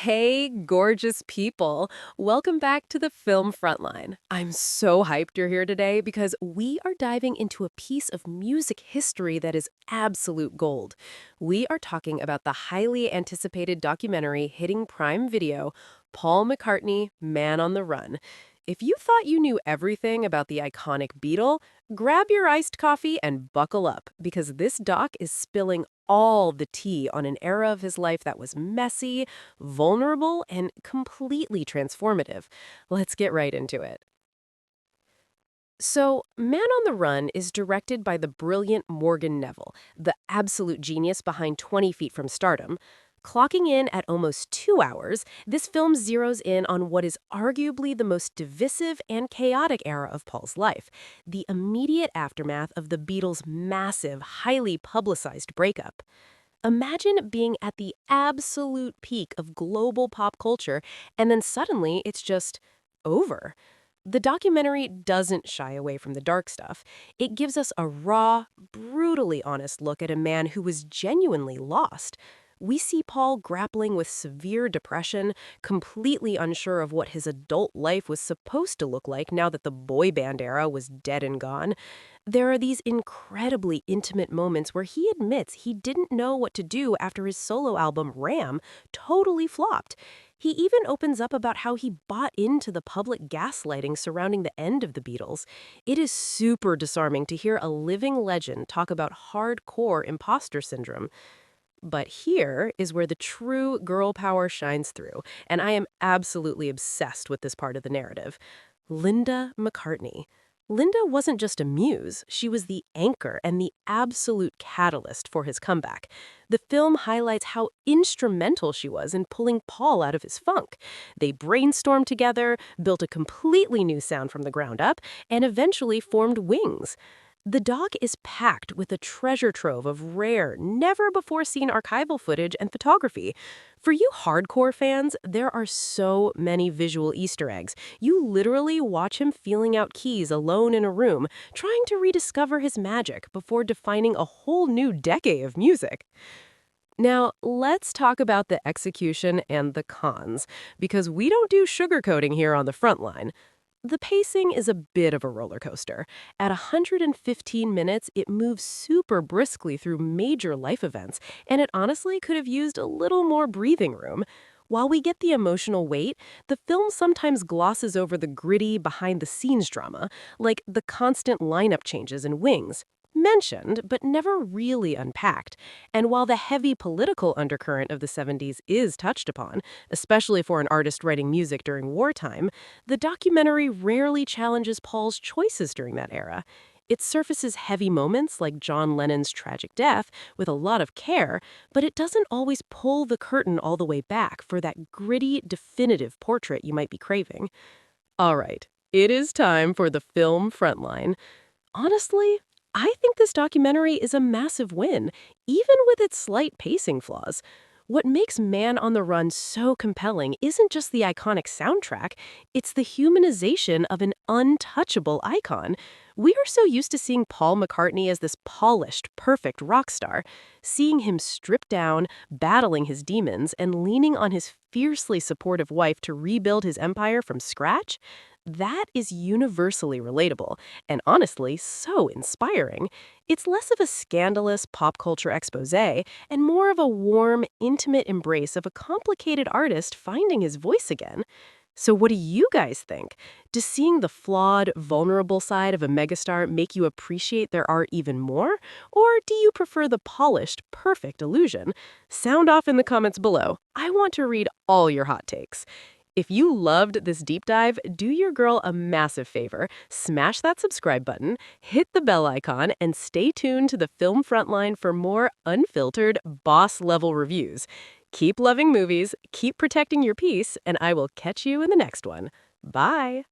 Hey, gorgeous people. Welcome back to the Film Frontline. I'm so hyped you're here today because we are diving into a piece of music history that is absolute gold. We are talking about the highly anticipated documentary hitting Prime Video, Paul McCartney, Man on the Run. If you thought you knew everything about the iconic Beatle, grab your iced coffee and buckle up because this doc is spilling all the tea on an era of his life that was messy, vulnerable, and completely transformative. Let's get right into it. So, Man on the Run is directed by the brilliant Morgan Neville, the absolute genius behind 20 Feet from Stardom. Clocking in at almost 2 hours, this film zeroes in on what is arguably the most divisive and chaotic era of Paul's life, the immediate aftermath of the Beatles' massive, highly publicized breakup. Imagine being at the absolute peak of global pop culture, and then suddenly it's just over. The documentary doesn't shy away from the dark stuff. It gives us a raw, brutally honest look at a man who was genuinely lost. We see Paul grappling with severe depression, completely unsure of what his adult life was supposed to look like now that the boy band era was dead and gone. There are these incredibly intimate moments where he admits he didn't know what to do after his solo album Ram totally flopped. He even opens up about how he bought into the public gaslighting surrounding the end of the Beatles. It is super disarming to hear a living legend talk about hardcore imposter syndrome. But here is where the true girl power shines through, and I am absolutely obsessed with this part of the narrative. Linda McCartney. Linda wasn't just a muse, she was the anchor and the absolute catalyst for his comeback. The film highlights how instrumental she was in pulling Paul out of his funk. They brainstormed together, built a completely new sound from the ground up, and eventually formed Wings. The doc is packed with a treasure trove of rare, never-before-seen archival footage and photography. For you hardcore fans, there are so many visual Easter eggs. You literally watch him feeling out keys alone in a room, trying to rediscover his magic before defining a whole new decade of music. Now, let's talk about the execution and the cons, because we don't do sugarcoating here on the front line. The pacing is a bit of a roller coaster. At 115 minutes, it moves super briskly through major life events, and it honestly could have used a little more breathing room. While we get the emotional weight, the film sometimes glosses over the gritty, behind-the-scenes drama, like the constant lineup changes in Wings. Mentioned, but never really unpacked. And while the heavy political undercurrent of the 70s is touched upon, especially for an artist writing music during wartime, the documentary rarely challenges Paul's choices during that era. It surfaces heavy moments like John Lennon's tragic death with a lot of care, but it doesn't always pull the curtain all the way back for that gritty, definitive portrait you might be craving. All right, it is time for the film frontline. Honestly, I think this documentary is a massive win, even with its slight pacing flaws. What makes Man on the Run so compelling isn't just the iconic soundtrack, it's the humanization of an untouchable icon. We are so used to seeing Paul McCartney as this polished, perfect rock star. Seeing him stripped down, battling his demons, and leaning on his fiercely supportive wife to rebuild his empire from scratch, that is universally relatable, and honestly, so inspiring. It's less of a scandalous pop culture expose and more of a warm, intimate embrace of a complicated artist finding his voice again. So what do you guys think? Does seeing the flawed, vulnerable side of a megastar make you appreciate their art even more? Or do you prefer the polished, perfect illusion? Sound off in the comments below. I want to read all your hot takes. If you loved this deep dive, do your girl a massive favor. Smash that subscribe button, hit the bell icon, and stay tuned to the Film Frontline for more unfiltered, boss-level reviews. Keep loving movies, keep protecting your peace, and I will catch you in the next one. Bye!